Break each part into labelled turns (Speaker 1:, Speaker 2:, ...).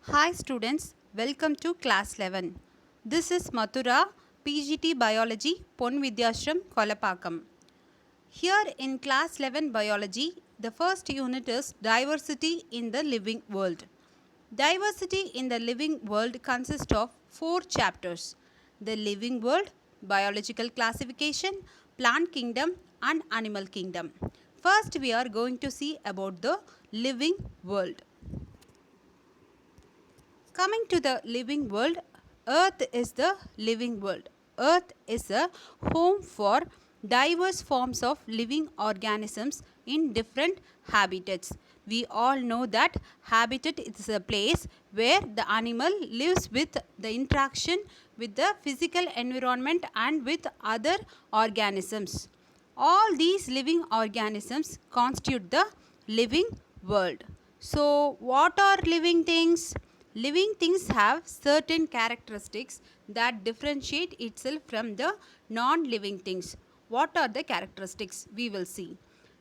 Speaker 1: Hi students, welcome to class 11. This is Mathura, PGT Biology, Pon Vidyashram, Kolapakam. Here in class 11 Biology, the first unit is Diversity in the Living World. Diversity in the living world consists of 4 chapters: the living world, biological classification, plant kingdom and animal kingdom. First we are going to see about the living world. Coming to the living world, Earth is the living world. Earth is a home for diverse forms of living organisms in different habitats. We all know that habitat is a place where the animal lives with the interaction with the physical environment and with other organisms. All these living organisms constitute the living world. So, what are living things? Living things have certain characteristics that differentiate itself from the non-living things. What are the characteristics? We will see.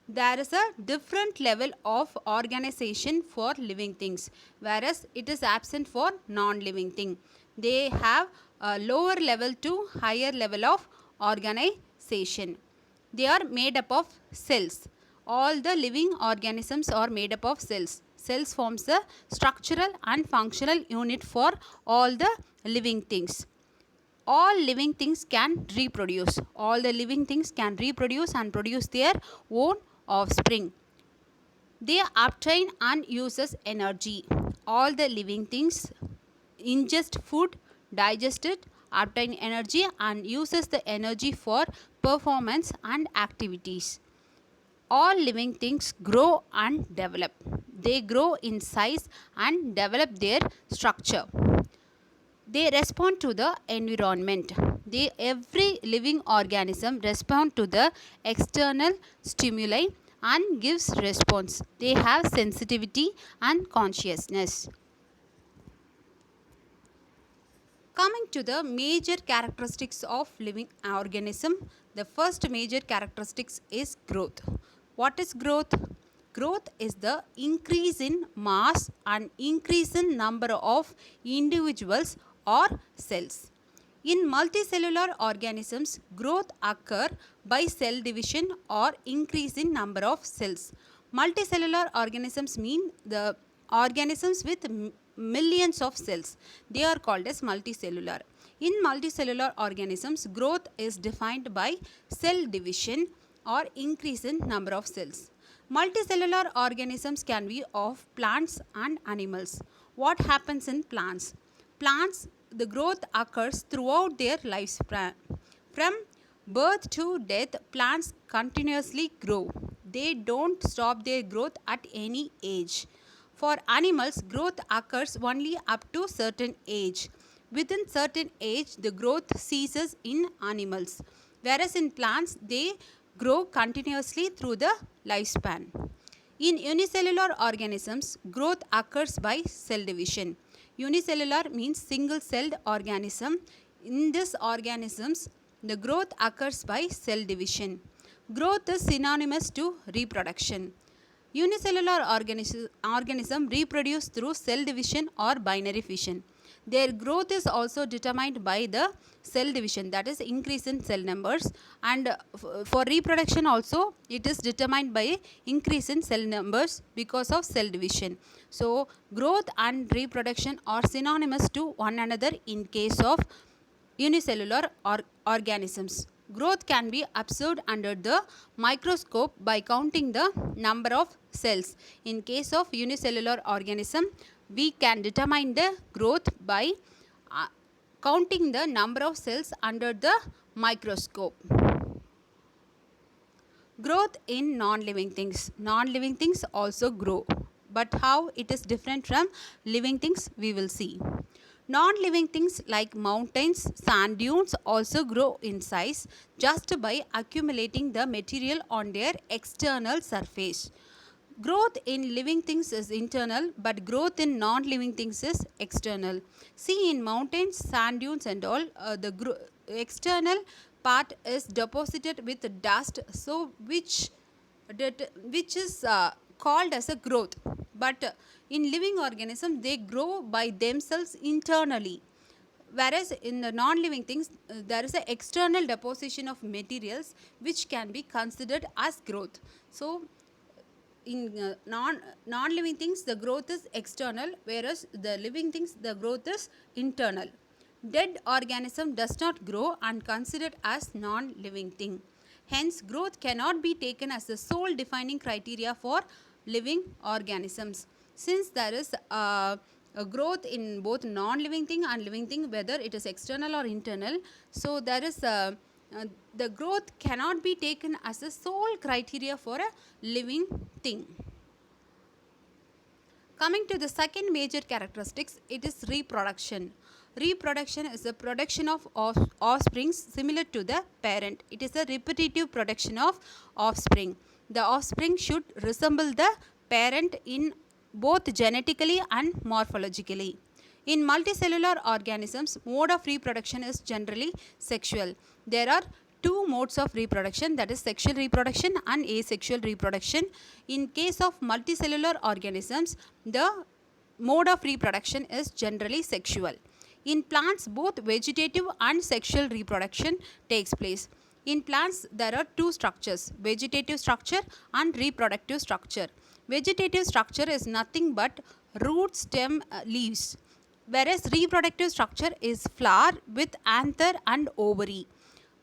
Speaker 1: There is a different level of organization for living things, whereas it is absent for non-living thing. They have a lower level to higher level of organization. They are made up of cells. All the living organisms are made up of cells. Cells forms the structural and functional unit for all the living things. All living things can reproduce. All the living things can reproduce and produce their own offspring. They obtain and uses energy. All the living things ingest food, digest it, obtain energy and uses the energy for performance and activities. All living things grow and develop. They grow in size and develop their structure. They respond to the environment. Every living organism respond to the external stimuli and gives response. They have sensitivity and consciousness. Coming to the major characteristics of living organism, the first major characteristics is growth. What is growth? Growth is the increase in mass and increase in number of individuals or cells. In multicellular organisms, growth occur by cell division or increase in number of cells. Multicellular organisms mean the organisms with millions of cells. They are called as multicellular. In multicellular organisms, growth is defined by cell division or increase in number of cells. Multicellular organisms can be of plants and animals. What happens in plants? Plants, the growth occurs throughout their lifespan. From birth to death, plants continuously grow. They don't stop their growth at any age. For animals, growth occurs only up to certain age. Within certain age, the growth ceases in animals, whereas in plants, they grow continuously through the lifespan. In unicellular organisms, growth occurs by cell division. Unicellular means single-celled organism. In these organisms, the growth occurs by cell division. Growth is synonymous to reproduction. Unicellular organism reproduce through cell division or binary fission. Their growth is also determined by the cell division, that is increase in cell numbers, and for reproduction also it is determined by increase in cell numbers because of cell division. So growth and reproduction are synonymous to one another in case of unicellular organisms. Growth can be observed under the microscope by counting the number of cells. In case of unicellular organism, we can determine the growth by counting the number of cells under the microscope. Growth in non-living things. Non-living things also grow, but how it is different from living things we will see. Non-living things like mountains, sand dunes also grow in size just by accumulating the material on their external surface. Growth in living things is internal, but growth in non-living things is external. See, in mountains, sand dunes and all, the external part is deposited with dust, so which is called as a growth. But In living organisms, they grow by themselves internally, whereas in the non-living things, there is an external deposition of materials which can be considered as growth. So in non-living things, the growth is external, whereas the living things, the growth is internal. Dead organism does not grow and considered as non-living thing. Hence growth cannot be taken as the sole defining criteria for living organisms. Since there is a growth in both non-living thing and living thing, whether it is external or internal, so there is the growth cannot be taken as a sole criteria for a living thing. Coming to the second major characteristics, it is reproduction. Reproduction is the production of offspring similar to the parent. It is a repetitive production of offspring. The offspring should resemble the parent in both genetically and morphologically. In multicellular organisms, mode of reproduction is generally sexual. There are two modes of reproduction, that is sexual reproduction and asexual reproduction. In case of multicellular organisms, the mode of reproduction is generally sexual. In plants, both vegetative and sexual reproduction takes place. In plants, there are two structures, vegetative structure and reproductive structure. Vegetative structure is nothing but root, stem, leaves, whereas reproductive structure is flower with anther and ovary.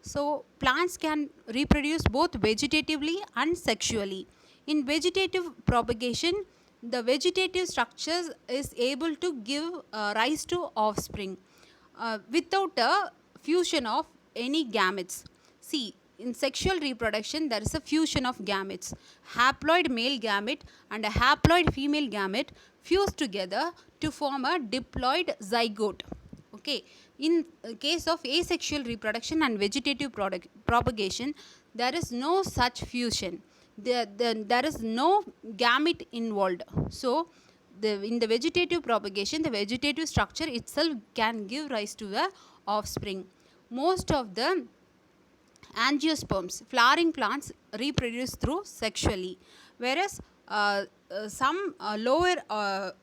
Speaker 1: So plants can reproduce both vegetatively and sexually. In vegetative propagation, the vegetative structure is able to give rise to offspring without a fusion of any gametes. See, in sexual reproduction, there is a fusion of gametes. Haploid male gamete and a haploid female gamete fuse together to form a diploid zygote. Okay. In case of asexual reproduction and vegetative propagation, there is no such fusion. There is no gamete involved. So, in the vegetative propagation, the vegetative structure itself can give rise to a offspring. Most of the angiosperms, flowering plants, reproduce through sexually, whereas some lower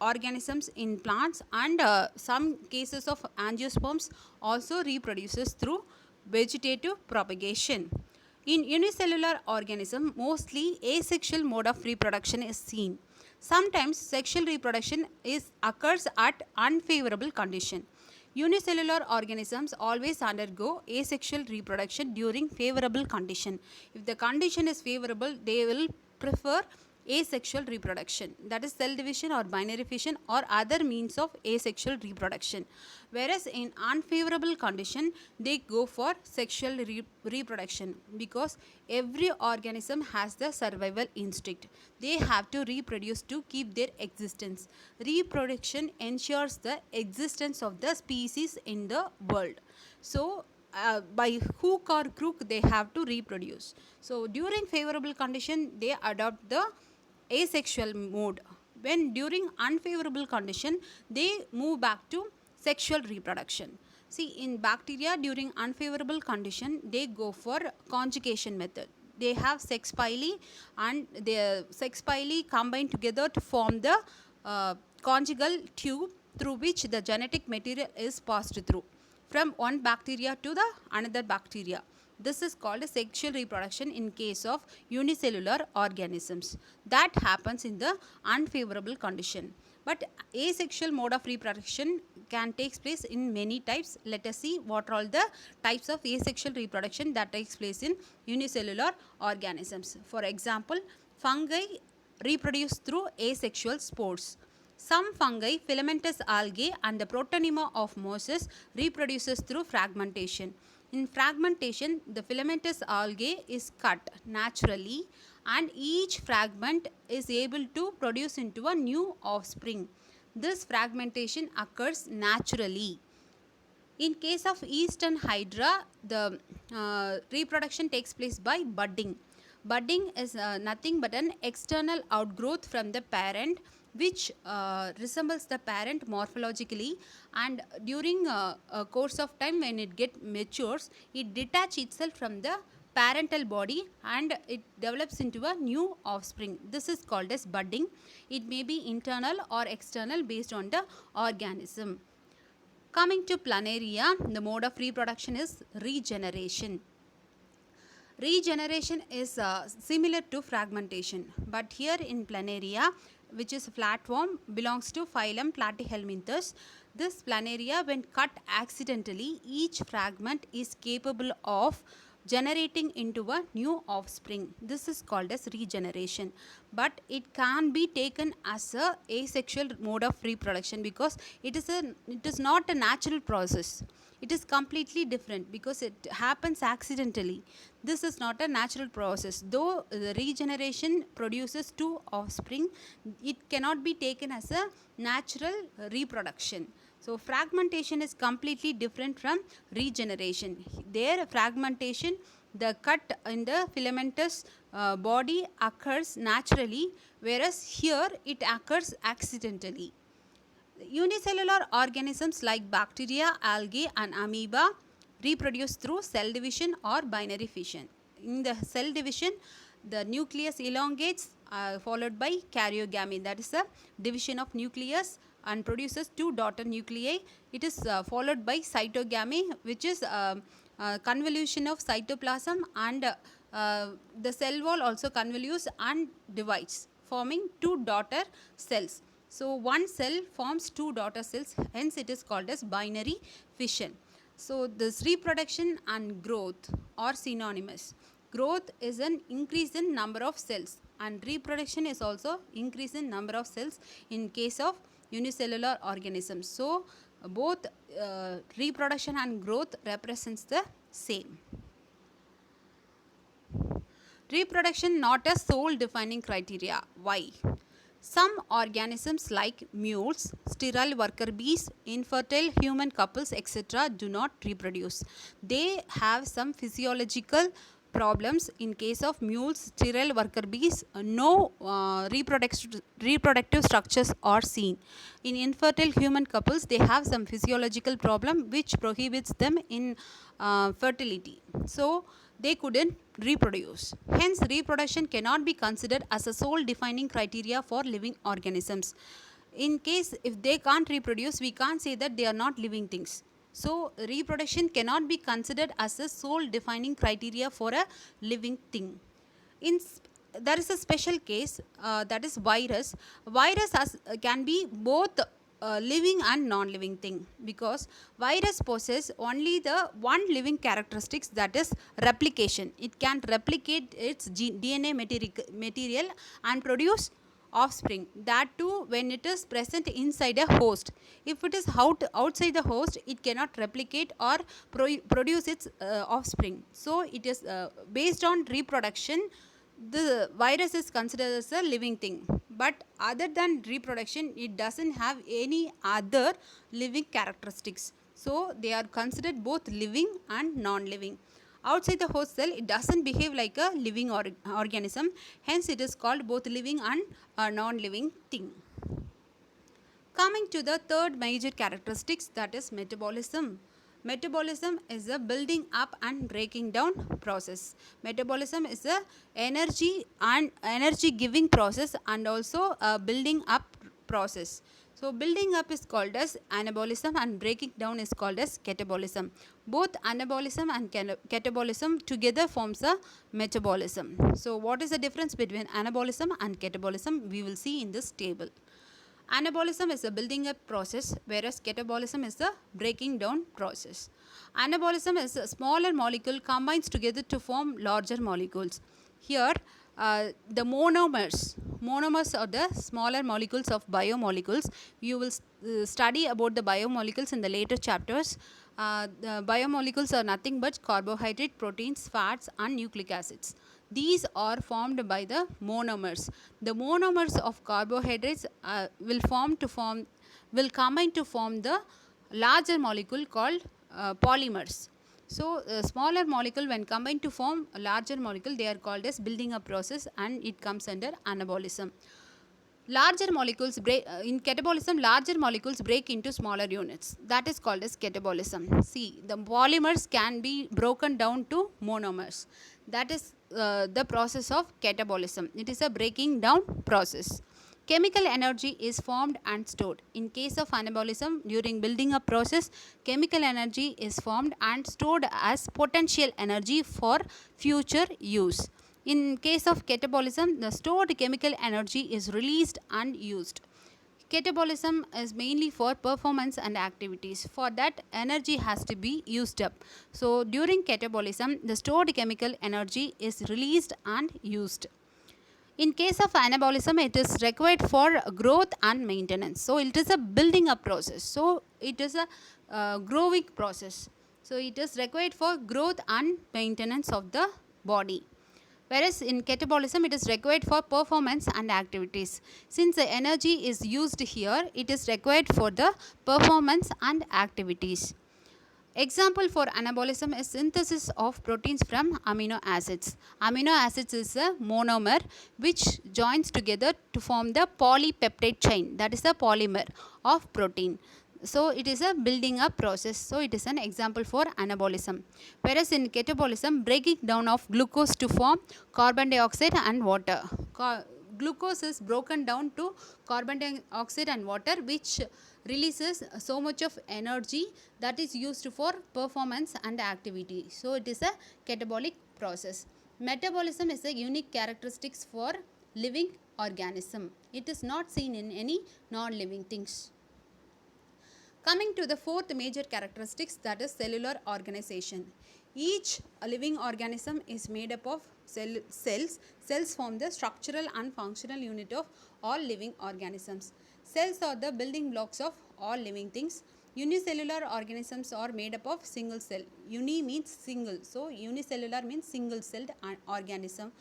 Speaker 1: organisms in plants and some cases of angiosperms also reproduces through vegetative propagation. In unicellular organism, mostly asexual mode of reproduction is seen. Sometimes sexual reproduction occurs at unfavorable condition. Unicellular organisms always undergo asexual reproduction during favorable condition. If the condition is favorable, they will prefer asexual reproduction, that is cell division or binary fission or other means of asexual reproduction. Whereas in unfavorable condition, they go for sexual reproduction, because every organism has the survival instinct. They have to reproduce to keep their existence. Reproduction ensures the existence of the species in the world. So by hook or crook, they have to reproduce. So during favorable condition, they adopt the asexual mode. When during unfavorable condition, they move back to sexual reproduction. See, in bacteria, during unfavorable condition, they go for conjugation method. They have sex pili, and the sex pili combine together to form the conjugal tube through which the genetic material is passed through from one bacteria to the another bacteria. This is called a sexual reproduction in case of unicellular organisms. That happens in the unfavorable condition. But asexual mode of reproduction can take place in many types. Let us see what are all the types of asexual reproduction that takes place in unicellular organisms. For example, fungi reproduce through asexual spores. Some fungi, filamentous algae and the Protonema of Moses, reproduces through fragmentation. In fragmentation, the filamentous algae is cut naturally and each fragment is able to produce into a new offspring. This fragmentation occurs naturally. In case of eastern hydra, the reproduction takes place by budding. Budding is nothing but an external outgrowth from the parent which resembles the parent morphologically, and during a course of time when it matures, it detaches itself from the parental body and it develops into a new offspring. This is called as budding. It may be internal or external based on the organism. Coming to planaria, the mode of reproduction is regeneration. Regeneration is similar to fragmentation, but here in planaria, which is flatworm, belongs to phylum Platyhelminthes. This planaria, when cut accidentally, each fragment is capable of generating into a new offspring. This is called as regeneration, but it can be taken as a asexual mode of reproduction because it is not a natural process. It is completely different because it happens accidentally. This is not a natural process. Though the regeneration produces two offspring, it cannot be taken as a natural reproduction. So fragmentation is completely different from regeneration. There fragmentation, the cut in the filamentous body occurs naturally, whereas here it occurs accidentally. Unicellular organisms like bacteria, algae and amoeba reproduce through cell division or binary fission. In the cell division, the nucleus elongates followed by karyogamy, that is a division of nucleus and produces two daughter nuclei. It is followed by cytogamy, which is convolution of cytoplasm, and the cell wall also convolutes and divides, forming two daughter cells. So one cell forms two daughter cells, hence it is called as binary fission. So this reproduction and growth are synonymous. Growth is an increase in number of cells and reproduction is also increase in number of cells in case of unicellular organisms. So both reproduction and growth represents the same. Reproduction not a sole defining criteria. Why? Some organisms like mules, sterile worker bees, infertile human couples, etc. do not reproduce. They have some physiological problems. In case of mules, sterile worker bees, no reproductive structures are seen. In infertile human couples, they have some physiological problem which prohibits them in fertility. So they couldn't reproduce. Hence, reproduction cannot be considered as a sole defining criteria for living organisms. In case if they can't reproduce, we can't say that they are not living things. So reproduction cannot be considered as a sole defining criteria for a living thing. There is a special case that is virus. Virus can be both living and non-living thing, because virus possesses only the one living characteristics, that is replication. It can replicate its DNA material and produce offspring, that too when it is present inside a host. If it is outside the host, it cannot replicate or produce its offspring. So it is based on reproduction, the virus is considered as a living thing, but other than reproduction it doesn't have any other living characteristics. So they are considered both living and non-living. Outside the host cell, it doesn't behave like a living organism, hence it is called both living and non-living thing. Coming to the third major characteristics, that is metabolism. Metabolism is a building up and breaking down process. Metabolism is a energy giving process and also a building up process. So building up is called as anabolism and breaking down is called as catabolism. Both anabolism and catabolism together forms a metabolism. So what is the difference between anabolism and catabolism? We will see in this table. Anabolism is a building up process, whereas catabolism is the breaking down process. Anabolism is a smaller molecule combines together to form larger molecules. Here, the monomers are the smaller molecules of biomolecules. You will study about the biomolecules in the later chapters. The biomolecules are nothing but carbohydrate, proteins, fats and nucleic acids. These are formed by the monomers. The monomers of carbohydrates will combine to form the larger molecule called polymers. So smaller molecule when combined to form a larger molecule, they are called as building up process and it comes under anabolism. Larger molecules break in catabolism. Larger molecules break into smaller units. That is called as catabolism. See, the polymers can be broken down to monomers. That is the process of catabolism. It is a breaking down process. Chemical energy is formed and stored. In case of anabolism, during building up process, chemical energy is formed and stored as potential energy for future use. In case of catabolism, the stored chemical energy is released and used. Catabolism is mainly for performance and activities. For that, energy has to be used up. So, during catabolism, the stored chemical energy is released and used. In case of anabolism, it is required for growth and maintenance. So, it is a building up process. So, it is a growing process. So, it is required for growth and maintenance of the body. Whereas in catabolism, it is required for performance and activities. Since the energy is used here, it is required for the performance and activities. Example for anabolism is synthesis of proteins from amino acids. Amino acids is a monomer which joins together to form the polypeptide chain, that is the polymer of protein. So, it is a building up process. So, it is an example for anabolism. Whereas in catabolism, breaking down of glucose to form carbon dioxide and water. Glucose is broken down to carbon dioxide and water, which releases so much of energy that is used for performance and activity. So, it is a catabolic process. Metabolism is a unique characteristics for living organism. It is not seen in any non-living things. Coming to the fourth major characteristics, that is cellular organization. Each living organism is made up of cells. Cells form the structural and functional unit of all living organisms. Cells are the building blocks of all living things. Unicellular organisms are made up of single cell. Uni means single. So, unicellular means single celled organism.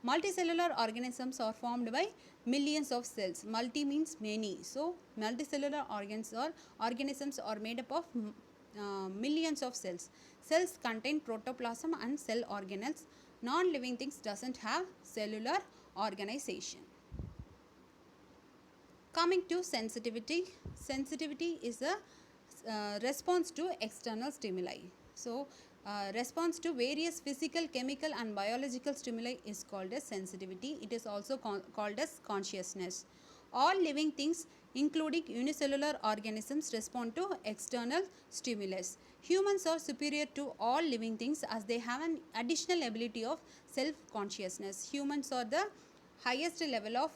Speaker 1: Multicellular organisms are formed by millions of cells. Multi means many. So, multicellular organisms are made up of millions of cells. Cells contain protoplasm and cell organelles. Non-living things doesn't have cellular organization. Coming to sensitivity. Sensitivity is a response to external stimuli. So, response to various physical, chemical and biological stimuli is called as sensitivity. It is also called as consciousness. All living things including unicellular organisms respond to external stimulus. Humans are superior to all living things as they have an additional ability of self-consciousness. Humans are the highest level of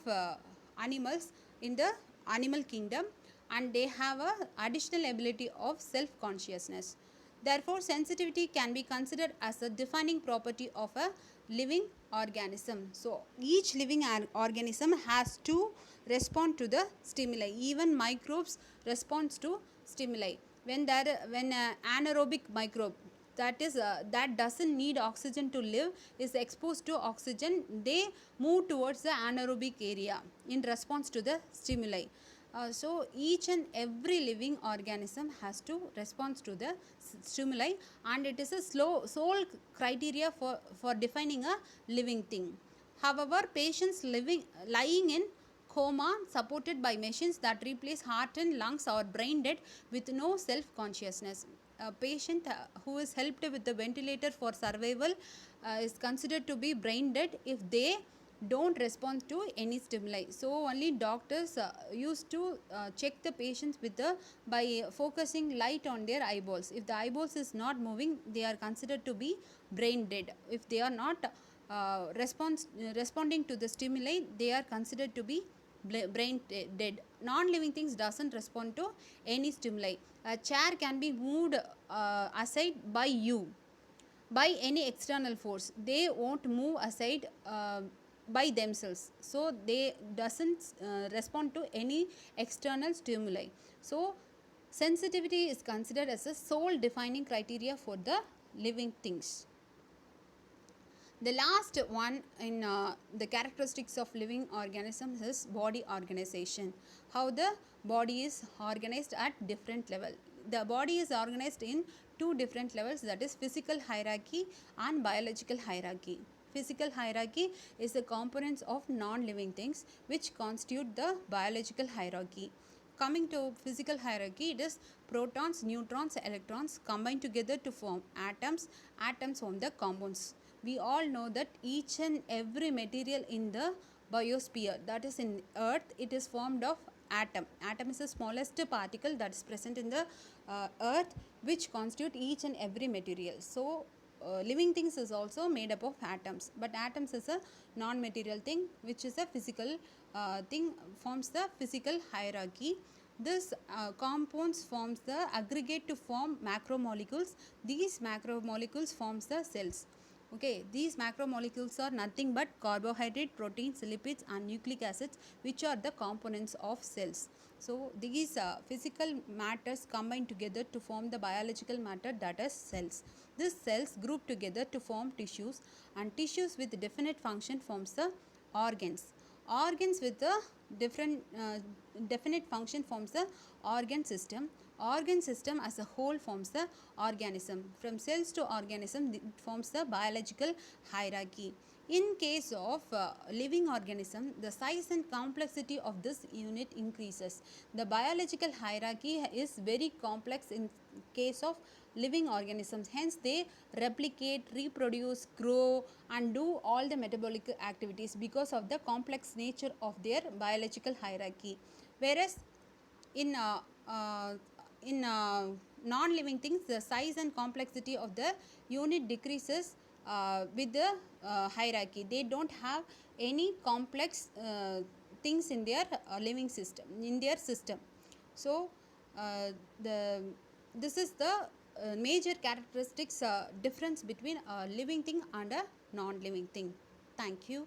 Speaker 1: animals in the animal kingdom, and they have a additional ability of self-consciousness. Therefore, sensitivity can be considered as a defining property of a living organism. So, each living organism has to respond to the stimuli. Even microbes responds to stimuli. When anaerobic microbe, that doesn't need oxygen to live, is exposed to oxygen, they move towards the anaerobic area in response to the stimuli. So, each and every living organism has to respond to the stimuli, and it is a sole criteria for defining a living thing. However, patients lying in coma supported by machines that replace heart and lungs or brain dead with no self-consciousness. A patient who is helped with the ventilator for survival is considered to be brain dead if they don't respond to any stimuli. So, only doctors used to check the patients by focusing light on their eyeballs. If the eyeballs is not moving, they are considered to be brain dead. If they are not responding to the stimuli, they are considered to be brain dead. Non-living things doesn't respond to any stimuli. A chair can be moved aside by you, by any external force. They won't move aside by themselves. So, they doesn't respond to any external stimuli. So, sensitivity is considered as a sole defining criteria for the living things. The last one in the characteristics of living organisms is body organization. How the body is organized at different level. The body is organized in two different levels, that is physical hierarchy and biological hierarchy. Physical hierarchy is the components of non-living things which constitute the biological hierarchy. Coming to physical hierarchy, it is protons, neutrons, electrons combine together to form atoms. Atoms form the compounds. We all know that each and every material in the biosphere, that is in earth, it is formed of atom. Atom is the smallest particle that is present in the earth, which constitute each and every material. So living things is also made up of atoms, but atoms is a non-material thing which is a physical thing, forms the physical hierarchy. This compounds forms the aggregate to form macromolecules. These macromolecules forms the cells. Okay, these macromolecules are nothing but carbohydrate, proteins, lipids and nucleic acids, which are the components of cells. So these physical matters combine together to form the biological matter, that is cells. These cells group together to form tissues, and tissues with definite function forms the organs. Organs with a different definite function forms the organ system. Organ system as a whole forms the organism. From cells to organism, it forms the biological hierarchy. In case of living organism, the size and complexity of this unit increases. The biological hierarchy is very complex in case of living organisms. Hence, they replicate, reproduce, grow and do all the metabolic activities because of the complex nature of their biological hierarchy. Whereas in in non-living things, the size and complexity of the unit decreases with the hierarchy. They don't have any complex things in their living system, in their system. So the this is the major characteristics difference between a living thing and a non-living thing. Thank you.